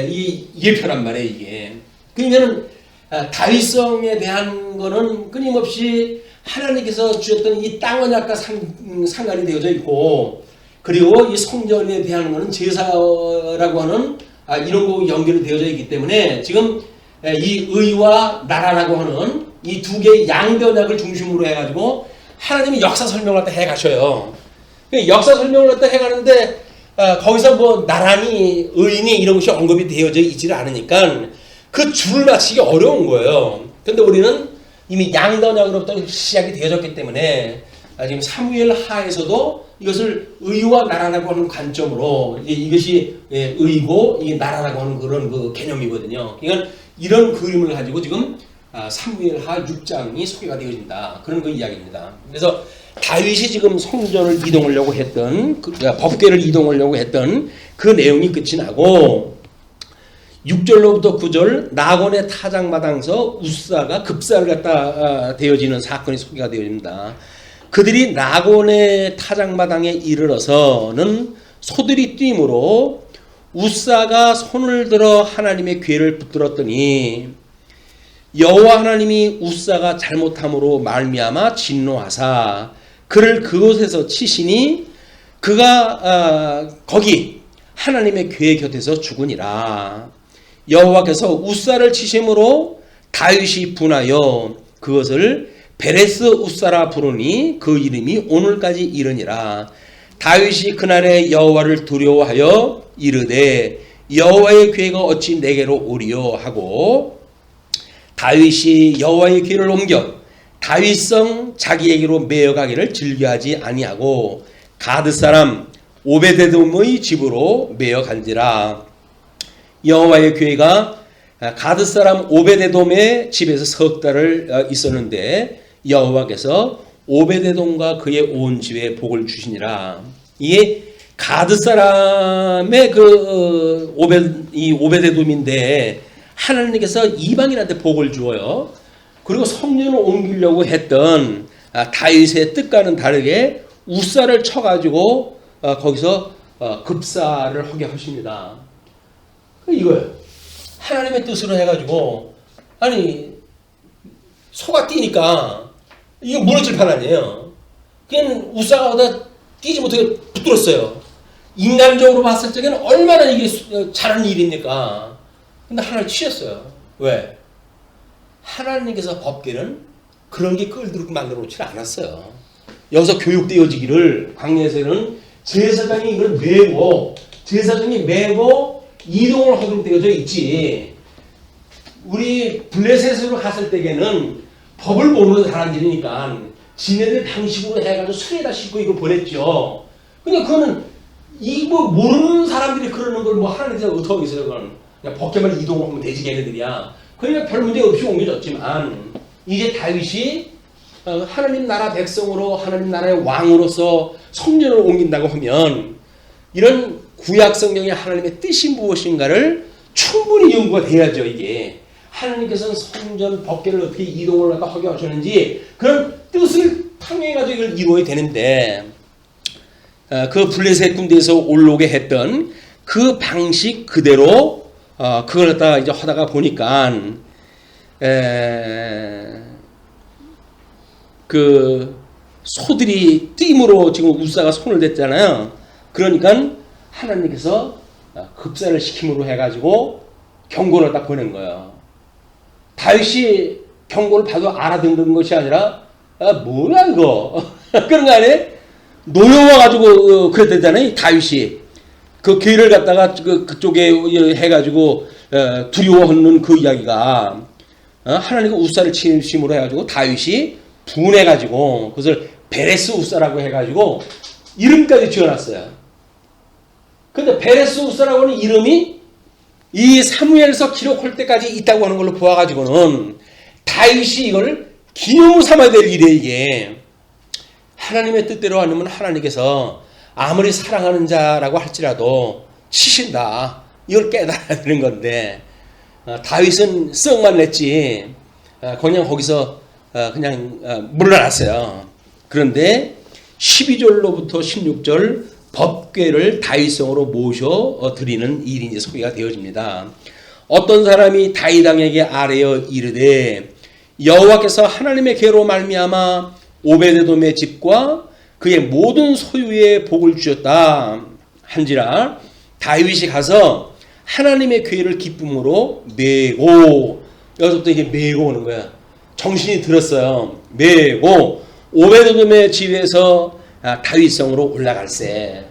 이 예표란 말이에요, 이게. 그러면은 다윗성에 대한 거는 끊임없이 하나님께서 주셨던 이 땅 언약과 상관이 되어져 있고, 그리고 이 성전에 대한 거는 제사라고 하는 이런 거 연결이 되어져 있기 때문에 지금 이 의와 나라라고 하는 이 두 개의 양대 언약을 중심으로 해가지고 하나님이 역사 설명을 갖다 해가셔요. 역사 설명을 갖다 해가는데 거기서 뭐 나라니 의니 이런 것이 언급이 되어져 있지를 않으니까 그 줄을 맞추기 어려운 거예요. 근데 우리는 이미 양대 언약으로부터 시작이 되어졌기 때문에 지금 사무엘 하에서도 이것을 의와 나라라고 하는 관점으로 이것이 의고 이게 나라라고 하는 그런 그 개념이거든요. 그러니까 이런 그림을 가지고 지금 사무엘 하 6장이 소개가 되어진다. 그런 그 이야기입니다. 그래서 다윗이 지금 성전을 이동하려고 했던 법궤를 이동하려고 했던 그 내용이 끝이 나고 6절로부터 9절 나곤의 타작마당서 우사가 급사를 갖다 되어지는 사건이 소개가 되어집니다. 그들이 나곤의 타작마당에 이르러서는 소들이 뛰므로 우사가 손을 들어 하나님의 궤를 붙들었더니 여호와 하나님이 우사가 잘못함으로 말미암아 진노하사 그를 그곳에서 치시니 그가 거기 하나님의 궤 곁에서 죽으니라. 여호와께서 우사를 치심으로 다윗이 분하여 그것을 베레스 우사라 부르니 그 이름이 오늘까지 이르니라. 다윗이 그날에 여호와를 두려워하여 이르되 여호와의 궤가 어찌 내게로 오리요 하고 다윗이 여호와의 궤를 옮겨 다윗성 자기에게로 메어가기를 즐겨하지 아니하고 가드 사람 오베데돔의 집으로 메어간지라. 여호와의 궤가 가드 사람 오베데돔의 집에서 석 달을 있었는데 여호와께서 오베데돔과 그의 온 집에 복을 주시니라. 이게 가드 사람의 이 오베데돔인데 하나님께서 이방인한테 복을 주어요. 그리고 성전을 옮기려고 했던 다윗의 뜻과는 다르게 우사를 쳐가지고 거기서 급사를 하게 하십니다. 이거예요. 하나님의 뜻으로 해가지고 아니 소가 뛰니까 이거 무너질 판 아니에요. 그냥 우사가 오다 뛰지 못하게 붙들었어요. 인간적으로 봤을 적에는 얼마나 이게 잘하는 일입니까? 근데 하나를 치셨어요. 왜? 하나님께서 법궤는 그런 게 끌들고 만들어 놓지 않았어요. 여기서 교육되어지기를 광야에서는 제사장이 이걸 메고 제사장이 메고 이동을 하도록 되어져 있지. 우리 블레셋으로 갔을 때에는 법을 모르는 사람들이니까 지네들 방식으로 해가지고 수레에다 싣고 이거 보냈죠. 근데 그거는 이거 모르는 사람들이 그러는 걸 뭐 하나님께서 어떻게 하겠어요? 그건 그냥 법궤만 이동을 하면 되지 걔네들이야. 그러니까 별 문제 없이 옮겨졌지만 이제 다윗이 하나님 나라 백성으로 하나님 나라의 왕으로서 성전을 옮긴다고 하면 이런 구약 성경의 하나님의 뜻이 무엇인가를 충분히 연구가 돼야죠. 이게 하나님께서는 성전 법궤를 어떻게 이동을 하게 하셨는지 그런 뜻을 탕해가지고 이걸 이루어야 되는데 그 블레셋 군대에서 올라오게 했던 그 방식 그대로 그걸 갖다가 이제 하다가 보니까 그 소들이 띠므로 지금 우사가 손을 댔잖아요. 그러니까 하나님께서 급사를 시킴으로 해가지고 경고를 딱 보낸 거예요. 다윗이 경고를 받아 알아듣는 것이 아니라 뭐야 이거 그런 거 아니에요? 노여워가지고 그랬다잖아요. 다윗이 그 궤를 갖다가 그쪽에 해가지고 두려워하는 그 이야기가 하나님과 우사를 치심으로 해가지고 다윗이 분해가지고 그것을 베레스 우사라고 해가지고 이름까지 지어놨어요. 근데 베레스 우사라고 하는 이름이 이 사무엘서 기록할 때까지 있다고 하는 걸로 보아가지고는 다윗이 이걸 기념으로 삼아야 될 일이에요. 이게 하나님의 뜻대로 아니면 하나님께서 아무리 사랑하는 자라고 할지라도 치신다. 이걸 깨달아야 되는 건데 다윗은 썩만 냈지 그냥 거기서 그냥 물러났어요. 그런데 12절로부터 16절 법궤를 다윗성으로 모셔 드리는 일이 이제 소개가 되어집니다. 어떤 사람이 다윗 왕에게 아뢰어 이르되 여호와께서 하나님의 궤로 말미암아 오베데돔의 집과 그의 모든 소유에 복을 주셨다 한지라 다윗이 가서 하나님의 궤를 기쁨으로 메고 여기서부터 이게 메고 오는 거야. 정신이 들었어요. 메고 오베데돔의 집에서 다윗성으로 올라갈세.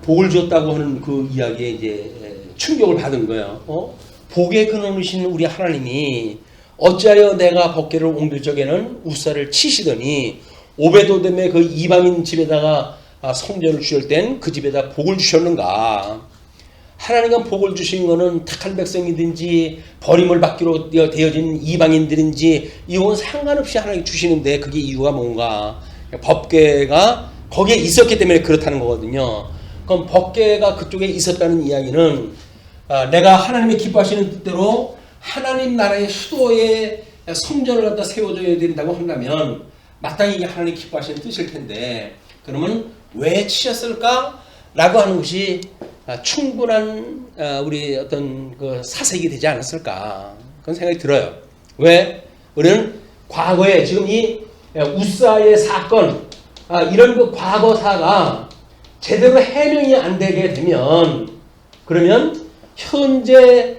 복을 줬다고 하는 그 이야기에 이제 충격을 받은 거예요. 복에 근원이신 우리 하나님이 어찌하여 내가 법궤를 옮길 적에는 우사를 치시더니 오베도돔의 그 이방인 집에다가 성전을 주실 땐 그 집에다 복을 주셨는가. 하나님과 복을 주신 것은 택한 백성이든지 버림을 받기로 되어진 이방인들인지 이건 상관없이 하나님 주시는데 그게 이유가 뭔가. 법궤가 거기에 있었기 때문에 그렇다는 거거든요. 그럼 법궤가 그쪽에 있었다는 이야기는 내가 하나님이 기뻐하시는 뜻대로 하나님 나라의 수도에 성전을 갖다 세워줘야 된다고 한다면 마땅히 이게 하나님 기뻐하시는 뜻일 텐데 그러면 왜 치셨을까? 라고 하는 것이 충분한 우리 어떤 그 사색이 되지 않았을까 그런 생각이 들어요. 왜? 우리는 과거에 지금 이 우사의 사건 이런 그 과거사가 제대로 해명이 안 되게 되면 그러면 현재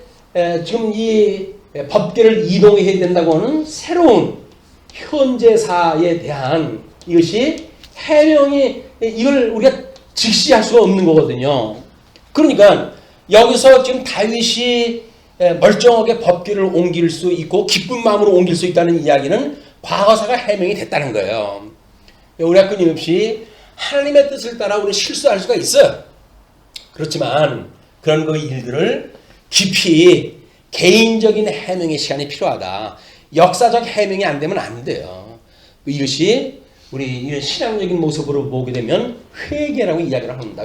지금 이 법궤를 이동해야 된다고 하는 새로운 현재사에 대한 이것이 해명이 이걸 우리가 직시할 수가 없는 거거든요. 그러니까 여기서 지금 다윗이 멀쩡하게 법궤를 옮길 수 있고 기쁜 마음으로 옮길 수 있다는 이야기는 과거사가 해명이 됐다는 거예요. 우리가 끊임없이 하나님의 뜻을 따라 우리 실수할 수가 있어요. 그렇지만 그런 그 일들을 깊이 개인적인 해명의 시간이 필요하다. 역사적 해명이 안 되면 안 돼요. 이것이 우리 이런 신앙적인 모습으로 보게 되면 회개라고 이야기를 합니다.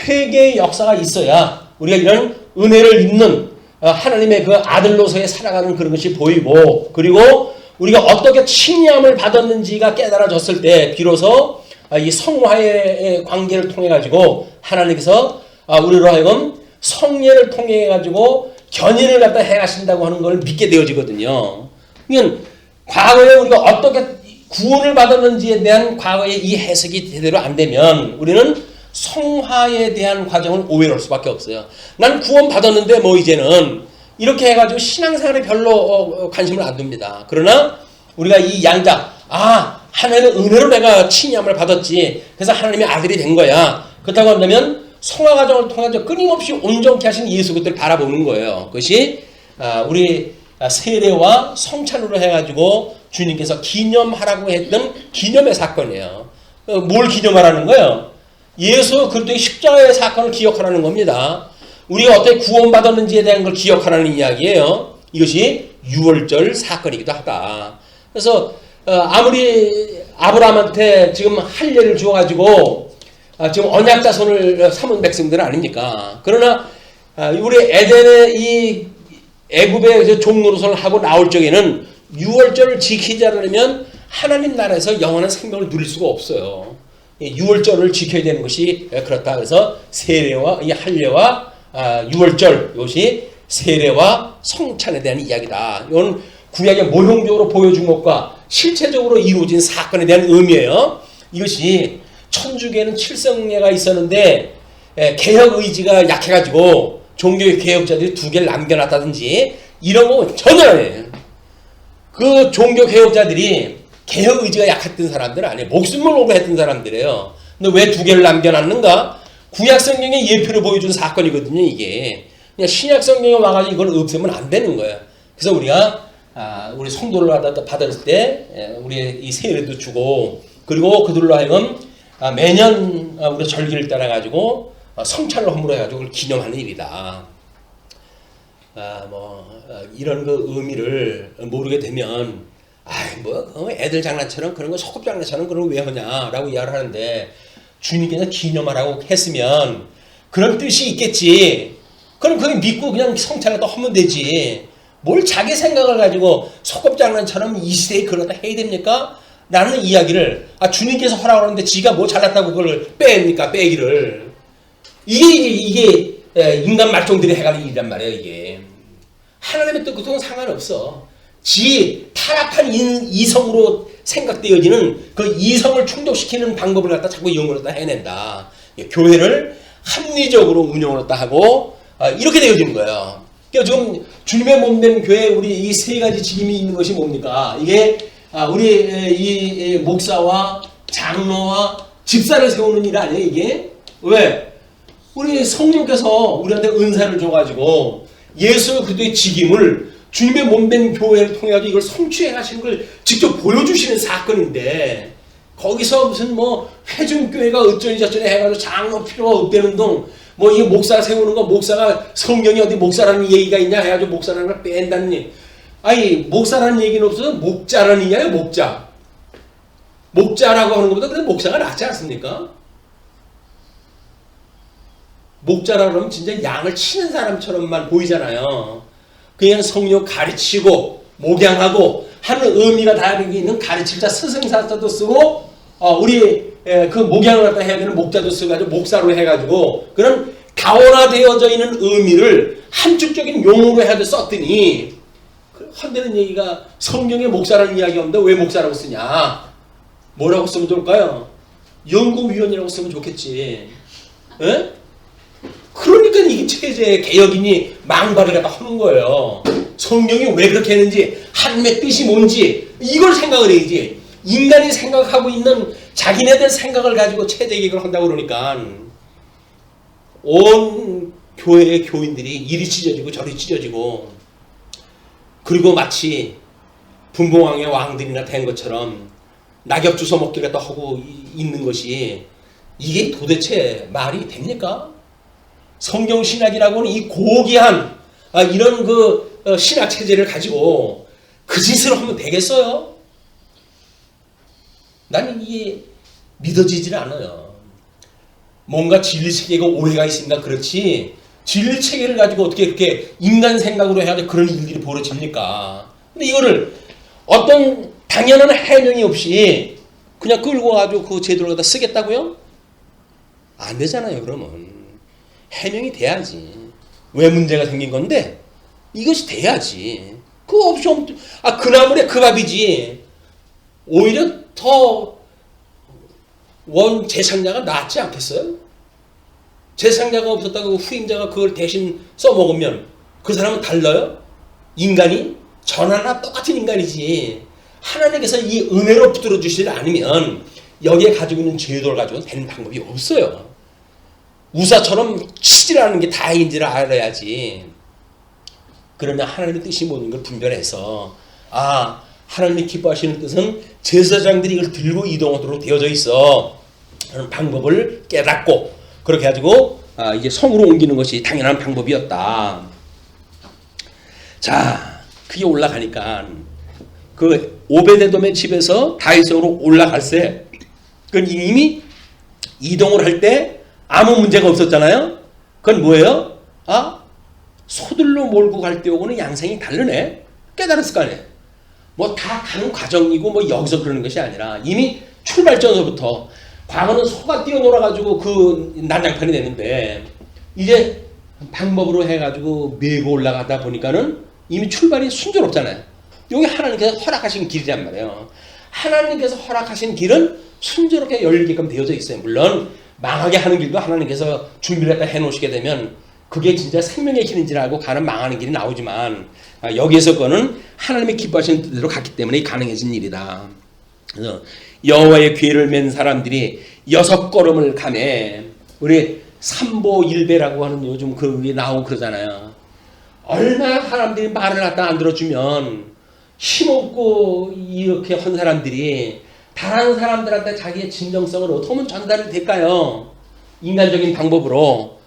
회개의 역사가 있어야 우리가 이런 은혜를 입는 하나님의 그 아들로서의 살아가는 그런 것이 보이고 그리고 우리가 어떻게 칭의함을 받았는지가 깨달아졌을 때 비로소 이 성화의 관계를 통해 가지고 하나님께서 우리로 하여금 성례를 통해 가지고 견인을 갖다 행하신다고 하는 걸 믿게 되어지거든요. 그러니까 과거에 우리가 어떻게 구원을 받았는지에 대한 과거의 이 해석이 제대로 안 되면 우리는 성화에 대한 과정을 오해할 수밖에 없어요. 난 구원 받았는데 뭐 이제는 이렇게 해가지고 신앙생활에 별로 관심을 안 둡니다. 그러나 우리가 이 양자 하나님의 은혜로 내가 칭의함을 받았지 그래서 하나님의 아들이 된 거야. 그렇다고 한다면 성화 과정을 통해서 끊임없이 온전케 하신 예수 그리스도를 바라보는 거예요. 그것이 우리 세례와 성찬으로 해가지고 주님께서 기념하라고 했던 기념의 사건이에요. 뭘 기념하라는 거예요? 예수 그리스도의 십자가의 사건을 기억하라는 겁니다. 우리가 어떻게 구원받았는지에 대한 걸 기억하라는 이야기예요. 이것이 유월절 사건이기도 하다. 그래서 아무리 아브라함한테 지금 할례를 주어가지고 지금 언약 자손을 삼은 백성들은 아닙니까? 그러나 우리 에덴의 이 애굽의 종노릇을 하고 나올 적에는 유월절을 지키지 않으면 하나님 나라에서 영원한 생명을 누릴 수가 없어요. 유월절을 지켜야 되는 것이 그렇다. 그래서 세례와 이 할례와 유월절 이것이 세례와 성찬에 대한 이야기다. 이건 구약의 모형적으로 보여준 것과 실체적으로 이루어진 사건에 대한 의미예요. 이것이 천주교에는 칠성례가 있었는데 개혁 의지가 약해가지고 종교의 개혁자들이 두 개를 남겨놨다든지 이런 거 전혀 아니에요. 그 종교 개혁자들이 개혁 의지가 약했던 사람들은 아니에요. 목숨을 걸고 했던 사람들이에요. 근데 왜 두 개를 남겨놨는가? 구약 성경의 예표를 보여준 사건이거든요. 이게 그냥 신약 성경에 와가지고 이걸 없애면 안 되는 거예요. 그래서 우리가 우리 성도를 받았을 때 우리 이 세례도 주고 그리고 그들로 하여금 매년 우리 절기를 따라 가지고 성찬을 허물어 가지고 그걸 기념하는 일이다. 이런 그 의미를 모르게 되면 애들 장난처럼 그런 거 소꿉 장난처럼 그런 거 왜 하냐라고 이야기를 하는데 주님께서 기념하라고 했으면 그런 뜻이 있겠지. 그럼 그걸 믿고 그냥 성찬을 또 하면 되지. 뭘 자기 생각을 가지고 소꿉 장난처럼 이 시대에 그러다 해야 됩니까? 라는 이야기를 주님께서 허락하는데 지가 뭐 잘났다고 그걸 뺍니까? 빼기를. 이게 인간 말종들이 해가는 일이란 말이에요. 이게 하나님의 뜻과는 상관없어. 지 타락한 이성으로 생각되어지는 그 이성을 충족시키는 방법을 갖다 자꾸 이용을 갖다 해낸다. 교회를 합리적으로 운영을 갖다 하고 이렇게 되어지는 거예요. 그러니까 지금 주님의 몸된 교회 우리 이 세 가지 직임이 있는 것이 뭡니까? 이게 우리 이 목사와 장로와 집사를 세우는 일 아니에요, 이게? 왜? 우리 성령께서 우리한테 은사를 줘가지고 예수 그리스도의 직임을 주님의 몸된 교회를 통해 가지고 이걸 성취해 하시는 걸 직접 보여주시는 사건인데 거기서 무슨 뭐 회중교회가 어쩌니 저쩌니 해가지고 장로 필요가 없다는 둥 뭐 이 목사 세우는 거 목사가 성경에 어디 목사라는 얘기가 있냐 해가지고 목사라는 걸 뺀다는 얘기. 아니 목사라는 얘기는 없어서 목자라는 얘기예요. 목자. 목자라고 하는 것보다 그냥 목사가 낫지 않습니까? 목자라 그러면 진짜 양을 치는 사람처럼만 보이잖아요. 그냥 성령 가르치고 목양하고 하는 의미가 다르게 있는 가르칠 자 스승사자도 쓰고 우리 그 목양을 갖다 해야 되는 목자도 쓰가지고 목사로 해가지고 그런 다원화되어져 있는 의미를 함축적인 용어로 해도 썼더니 헌되는 얘기가 성경에 목사라는 이야기 없는데 왜 목사라고 쓰냐? 뭐라고 쓰면 좋을까요? 연구위원이라고 쓰면 좋겠지. 에? 그러니까 이게 체제 개혁인이 망발을 갖다 하는 거예요. 성경이 왜 그렇게 했는지 하나님의 뜻이 뭔지 이걸 생각을 해야지. 인간이 생각하고 있는 자기네들 생각을 가지고 체제 개혁을 한다고 그러니까 온 교회의 교인들이 이리 찢어지고 저리 찢어지고 그리고 마치 분봉왕의 왕들이나 된 것처럼 낙엽 주워 먹기를 갖다 하고 있는 것이 이게 도대체 말이 됩니까? 성경신학이라고는 이 고귀한 이런 그 신학 체제를 가지고 그 짓을 하면 되겠어요? 나는 이게 믿어지질 않아요. 뭔가 진리체계가 오해가 있으니까 그렇지 진리체계를 가지고 어떻게 그렇게 인간 생각으로 해야 돼 그런 일들이 벌어집니까? 근데 이거를 어떤 당연한 해명이 없이 그냥 끌고 가지고 그 제도를 갖다 쓰겠다고요? 안 되잖아요. 그러면 해명이 돼야지. 왜 문제가 생긴 건데 이것이 돼야지. 그거 없이 그 나물에 그 밥이지. 오히려 더 원 재상자가 낫지 않겠어요? 재상자가 없었다고 후임자가 그걸 대신 써먹으면 그 사람은 달라요? 인간이? 전하나 똑같은 인간이지. 하나님께서 이 은혜로 붙들어 주시지 않으면 여기에 가지고 있는 제도를 가지고는 되는 방법이 없어요. 우사처럼 치질하는 게 다행인지를 알아야지. 그러면 하나님의 뜻이 뭐인 걸 분별해서 하나님이 기뻐하시는 뜻은 제사장들이 이걸 들고 이동하도록 되어져 있어. 하는 방법을 깨닫고 그렇게 가지고 이제 성으로 옮기는 것이 당연한 방법이었다. 자, 그게 올라가니까 그 오베데돔의 집에서 다윗성으로 올라갈 때 그건 이미 이동을 할 때 아무 문제가 없었잖아요. 그건 뭐예요? 소들로 몰고 갈 때하고는 양상이 다르네. 깨달았을 거 아니에요. 뭐 다 가는 과정이고 뭐 여기서 그러는 것이 아니라 이미 출발전서부터 과거는 소가 뛰어놀아가지고 그 난장판이 되는데 이제 방법으로 해가지고 메고 올라가다 보니까는 이미 출발이 순조롭잖아요. 여기 하나님께서 허락하신 길이란 말이에요. 하나님께서 허락하신 길은 순조롭게 열리게끔 되어져 있어요. 물론 망하게 하는 길도 하나님께서 준비를 했다 해놓으시게 되면 그게 진짜 생명의 길인지 알고 가는 망하는 길이 나오지만 여기에서 그거는 하나님의 기뻐하시는 뜻대로 갔기 때문에 가능해진 일이다. 그래서 여호와의 궤를 맨 사람들이 6걸음을 가네. 우리 삼보일배라고 하는 요즘 그게 나오고 그러잖아요. 얼마나 사람들이 말을 갖다 안 들어주면 힘없고 이렇게 한 사람들이 다른 사람들한테 자기의 진정성을 어떻게 하면 전달이 될까요? 인간적인 방법으로.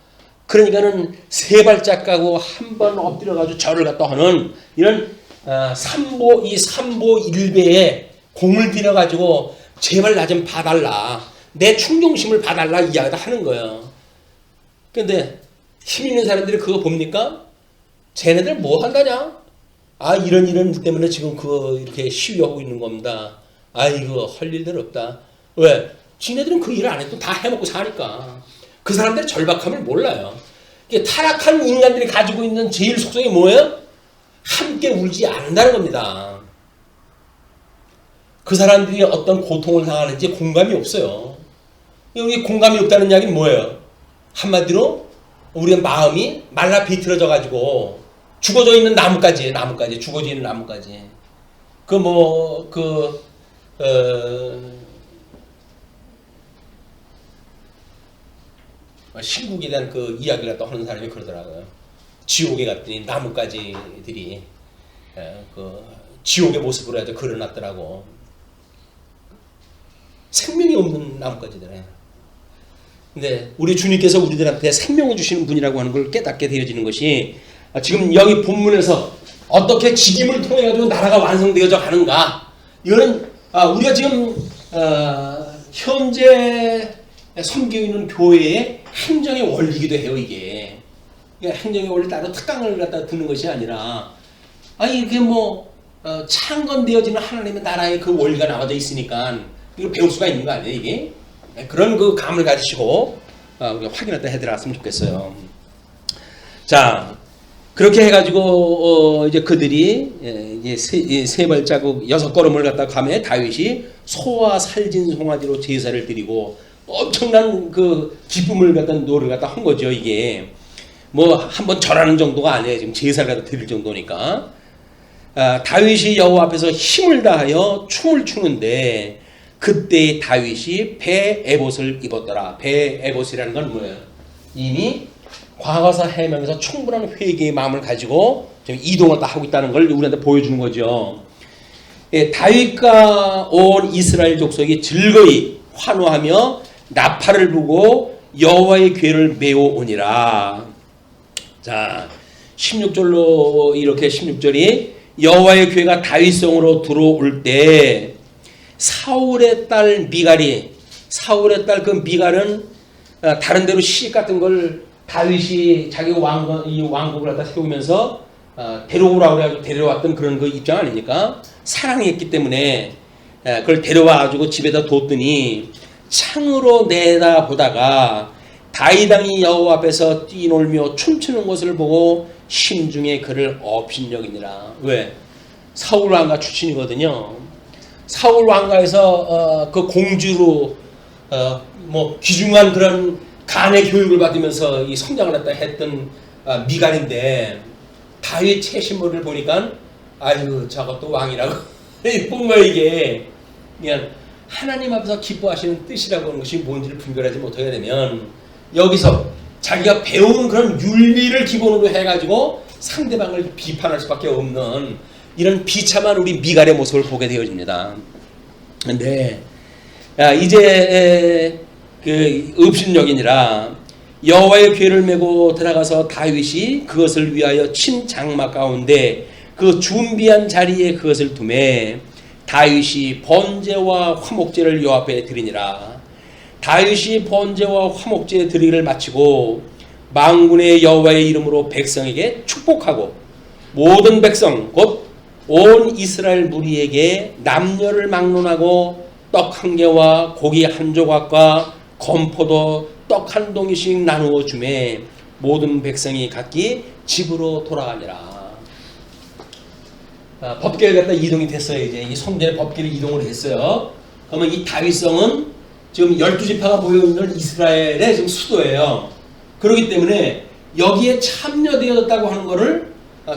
그러니까는 3발짝 가고 한 번 엎드려가지고 절을 갖다 하는 이런 삼보일배에 공을 들여가지고 제발 나 좀 봐달라. 내 충동심을 봐달라 이야기를 하는 거예요. 근데 힘 있는 사람들이 그거 봅니까? 쟤네들 뭐 한다냐? 이런 일 때문에 지금 그거 이렇게 시위하고 있는 겁니다. 이거 할 일들 없다. 왜? 지네들은 그 일을 안 해도 다 해먹고 사니까. 그 사람들의 절박함을 몰라요. 타락한 인간들이 가지고 있는 제일 속성이 뭐예요? 함께 울지 않는다는 겁니다. 그 사람들이 어떤 고통을 당하는지 공감이 없어요. 여기 공감이 없다는 이야기는 뭐예요? 한마디로 우리의 마음이 말라 비틀어져 가지고 죽어져 있는 나무까지 죽어져 있는 나무까지 신국에 대한 그 이야기를 또 하는 사람이 그러더라고요. 지옥에 갔더니 나뭇가지들이 그 지옥의 모습으로 해도 그려놨더라고. 생명이 없는 나뭇가지들이에요. 근데 우리 주님께서 우리들한테 생명을 주시는 분이라고 하는 걸 깨닫게 되어지는 것이 지금 여기 본문에서 어떻게 직임을 통해 가지고 나라가 완성되어져 가는가. 이거는 우리가 지금 현재 섬기고 있는 교회의 행정의 원리이기도 해요. 이게 행정의 원리 따로 특강을 갖다 듣는 것이 아니라 이렇게 창건되어지는 하나님의 나라의 그 원리가 나와져 있으니까 이걸 배울 수가 있는 거 아니에요. 이게 그런 그 감을 가지시고 우리가 확인할 때 해들어갔으면 좋겠어요. 자, 그렇게 해가지고 이제 그들이 이제 세 발자국 6걸음을 갖다 가면 다윗이 소와 살진 송아지로 제사를 드리고 엄청난 그 기쁨을 갖다 노를 갖다 한 거죠. 이게 한번 절하는 정도가 아니에요. 지금 제사를 갖다 드릴 정도니까. 다윗이 여호와 앞에서 힘을 다하여 춤을 추는데 그때 다윗이 배 에봇을 입었더라. 배 에봇이라는 건 뭐예요? 이미 과거사 해명에서 충분한 회개의 마음을 가지고 지금 이동을 다 하고 있다는 걸 우리한테 보여주는 거죠. 다윗과 온 이스라엘 족속이 즐거이 환호하며 나팔을 불고 여호와의 궤를 메워 오니라. 자, 16절로 이렇게 16절이 여호와의 궤가 다윗성으로 들어올 때 사울의 딸 미갈이, 사울의 딸 그 미갈은 다른 데로 시집 같은 걸 다윗이 자기 왕국을 갖다 세우면서 데려오라고 해가지고 데려왔던 그런 그 입장 아닙니까? 사랑했기 때문에 그걸 데려와가지고 집에다 뒀더니 창으로 내다보다가 다윗 왕이 여호와 앞에서 뛰놀며 춤추는 것을 보고 심중에 그를 업신여기니라. 왜? 사울 왕가 출신이거든요. 사울 왕가에서 그 공주로 귀중한 그런 간의 교육을 받으면서 이 성장을 했다 했던 미갈인데 다윗 채신물을 보니까 아유 저것도 왕이라고 뭔가 이게 그냥 하나님 앞에서 기뻐하시는 뜻이라고 하는 것이 뭔지를 분별하지 못하게 되면 여기서 자기가 배운 그런 윤리를 기본으로 해가지고 상대방을 비판할 수밖에 없는 이런 비참한 우리 미갈의 모습을 보게 되어집니다. 근데 이제 그 업신여기니라 여호와의 궤를 메고 들어가서 다윗이 그것을 위하여 친 장막 가운데 그 준비한 자리에 그것을 두매 다윗이 번제와 화목제를 여호와 앞에 드리니라. 다윗이 번제와 화목제 드리기를 마치고 만군의 여호와의 이름으로 백성에게 축복하고 모든 백성 곧 온 이스라엘 무리에게 남녀를 막론하고 떡 한 개와 고기 한 조각과 건포도 떡 한 동이씩 나누어 주매 모든 백성이 각기 집으로 돌아가니라. 법궤를 갖다 이동이 됐어요. 이제 이 성전의 법궤를 이동을 했어요. 그러면 이 다윗성은 지금 12지파가 모여있는 이스라엘의 지금 수도예요. 그렇기 때문에 여기에 참여되었다고 하는 것을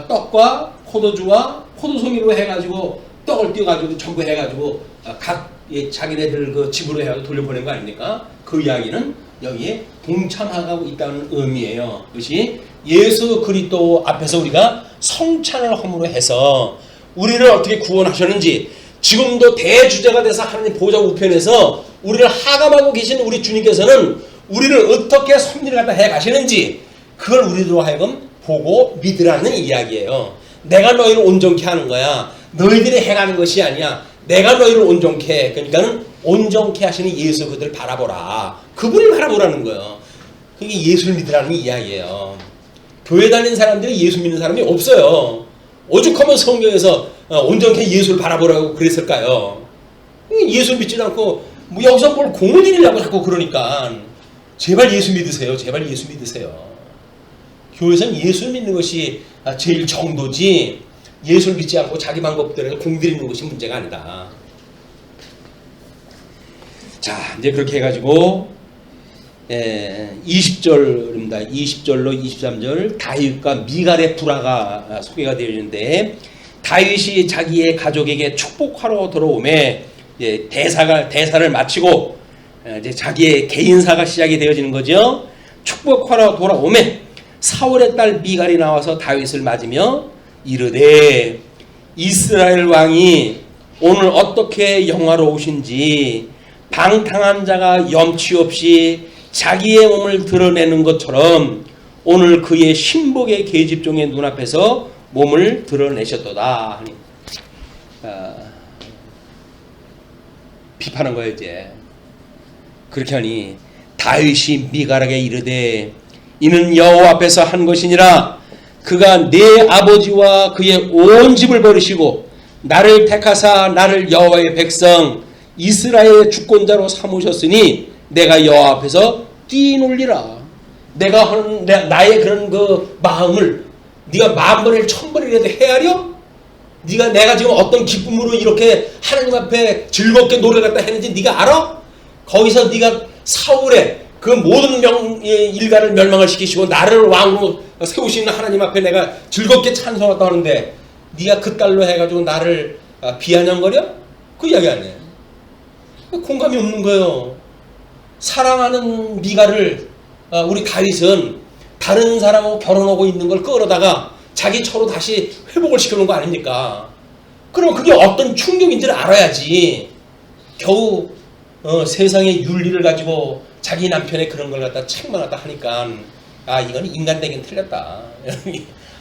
떡과 포도주와 포도송이로 해가지고 떡을 띄워가지고 전부 해가지고 각 자기네들 그 집으로 해가지고 돌려보낸 거 아닙니까? 그 이야기는 여기에 동참하고 있다는 의미예요. 그것이 예수 그리스도 앞에서 우리가 성찬을 허물어 해서 우리를 어떻게 구원하셨는지 지금도 대주제가 돼서 하나님 보좌 우편에서 우리를 하감하고 계신 우리 주님께서는 우리를 어떻게 섭리를 갖다 해 가시는지 그걸 우리로 하여금 보고 믿으라는 이야기예요. 내가 너희를 온전케 하는 거야. 너희들이 해가는 것이 아니야. 내가 너희를 온전케 해. 그러니까는 온전케 하시는 예수 그들을 바라보라. 그분을 바라보라는 거예요. 그게 예수를 믿으라는 이야기예요. 교회 다니는 사람들이 예수 믿는 사람이 없어요. 오죽하면 성경에서 온전케 예수를 바라보라고 그랬을까요? 예수 믿지도 않고 여기서 뭘 공을 들이려고 자꾸 그러니까 제발 예수 믿으세요. 제발 예수 믿으세요. 교회에서는 예수 믿는 것이 제일 정도지 예수를 믿지 않고 자기 방법대로 공들이는 것이 문제가 아니다. 자, 이제 그렇게 해가지고 20절입니다. 20절로 23절 다윗과 미갈의 불화가 소개가 되어 있는데 다윗이 자기의 가족에게 축복하러 들어오매 대사를 마치고 이제 자기의 개인사가 시작이 되어지는 거죠. 축복하러 돌아오매 사울의 딸 미갈이 나와서 다윗을 맞으며 이르되 이스라엘 왕이 오늘 어떻게 영화로우신지 방탕한 자가 염치 없이 자기의 몸을 드러내는 것처럼 오늘 그의 신복의 계집종의 눈앞에서 몸을 드러내셨도다. 비판한 거예요 이제. 그렇게 하니 다윗이 미갈에게 이르되 이는 여호와 앞에서 한 것이니라. 그가 내 아버지와 그의 온 집을 버리시고 나를 택하사 나를 여호와의 백성 이스라엘의 주권자로 삼으셨으니 내가 여호와 앞에서 뛰놀리라. 내가 하는 나의 그런 그 마음을 네가 만번을 천번이라도 헤아려? 네가 내가 지금 어떤 기쁨으로 이렇게 하나님 앞에 즐겁게 노래 갖다 했는지 네가 알아? 거기서 네가 사울의 그 모든 일가를 멸망을 시키시고 나를 왕으로 세우시는 하나님 앞에 내가 즐겁게 찬송했다 하는데 네가 그 딸로 해가지고 나를 비아냥거려? 그 이야기 아니에요. 공감이 없는 거예요. 사랑하는 미갈을 우리 다윗은 다른 사람하고 결혼하고 있는 걸 끌어다가 자기 처로 다시 회복을 시켜놓은 거 아닙니까? 그럼 그게 어떤 충격인지를 알아야지. 겨우 세상의 윤리를 가지고 자기 남편의 그런 걸 갖다 책망하다 하니까 이건 인간되긴 틀렸다.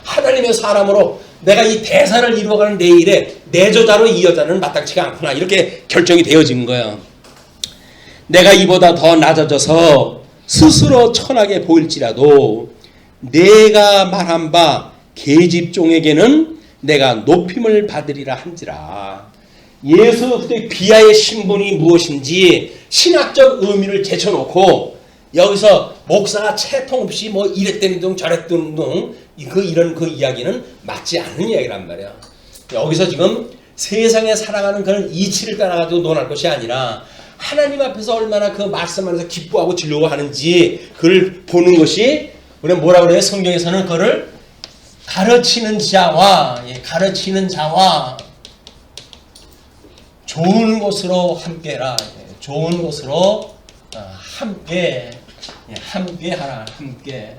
하나님의 사람으로 내가 이 대사를 이루어가는 내 일에 내 저자로 이 여자는 마땅치가 않구나 이렇게 결정이 되어진 거예요. 내가 이보다 더 낮아져서 스스로 천하게 보일지라도 내가 말한 바 계집종에게는 내가 높임을 받으리라 한지라. 예수 그리스도의 비하의 신분이 무엇인지 신학적 의미를 제쳐놓고 여기서 목사가 채통 없이 뭐 이랬던 둥 저랬던 둥 이런 그 이야기는 맞지 않는 이야기란 말이야. 여기서 지금 세상에 살아가는 그런 이치를 따라가지고 논할 것이 아니라 하나님 앞에서 얼마나 그 말씀 안에서 기뻐하고 즐거워하는지 그걸 보는 것이 우리가 뭐라 그래요? 성경에서는 그거를 가르치는 자와 좋은 것으로 함께라. 좋은 것으로 함께하라. 함께.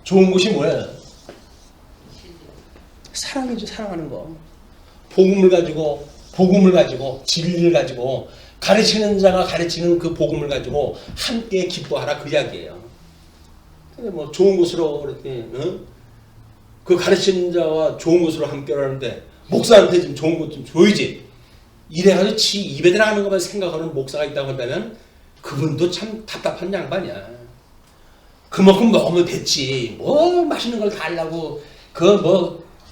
좋은 것이 뭐예요? 사랑이죠. 사랑하는 거. 복음을 가지고 진리를 가지고 가르치는 자가 가르치는 그 복음을 가지고 함께 기뻐하라 그 이야기예요. 근데 뭐 좋은 것으로 그렇게 그 가르치는 자와 좋은 것으로 함께하는데 목사한테 좀 좋은 것 좀 줘야지. 이래가지고 지 입에 들어가는 것만 생각하는 목사가 있다고 한다면 그분도 참 답답한 양반이야. 그만큼 먹으면 됐지. 뭐 맛있는 걸 달라고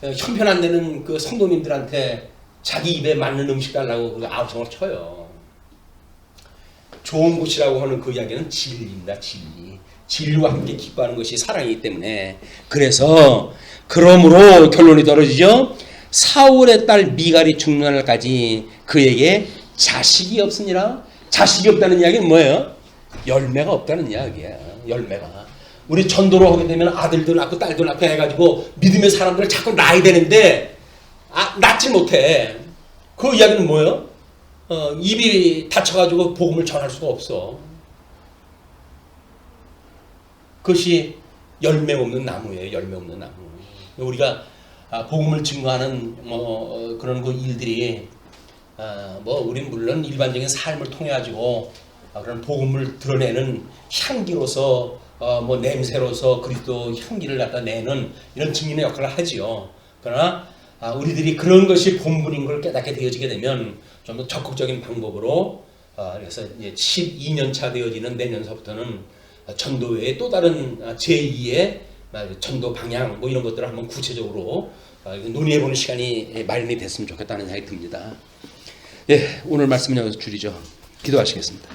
형편 안 되는 그 성도님들한테 자기 입에 맞는 음식 달라고 그 아우성을 쳐요. 좋은 곳이라고 하는 그 이야기는 진리입니다. 진리. 진리와 함께 기뻐하는 것이 사랑이기 때문에. 그래서 그러므로 결론이 떨어지죠. 사울의 딸 미갈이 죽는 날까지 그에게 자식이 없으니라. 자식이 없다는 이야기는 뭐예요? 열매가 없다는 이야기야. 열매가. 우리 전도로 하게 되면 아들도 낳고 딸도 낳고 해가지고 믿음의 사람들을 자꾸 낳아야 되는데 낳지 못해. 그 이야기는 뭐예요? 입이 닫혀가지고 복음을 전할 수가 없어. 그것이 열매 없는 나무예요. 열매 없는 나무. 우리가 복음을 증거하는 그런 그 일들이 우린 물론 일반적인 삶을 통해 가지고 그런 복음을 드러내는 향기로서 냄새로서 그리스도 향기를 갖다 내는 이런 증인의 역할을 하지요. 그러나 우리들이 그런 것이 본분인 걸 깨닫게 되어지게 되면 좀 더 적극적인 방법으로 그래서 이제 12년 차 되어지는 내년서부터는 전도 외에 또 다른 제2의 전도 방향 이런 것들을 한번 구체적으로 논의해보는 시간이 마련이 됐으면 좋겠다는 생각이 듭니다. 예, 오늘 말씀은 여기서 줄이죠. 기도하시겠습니다.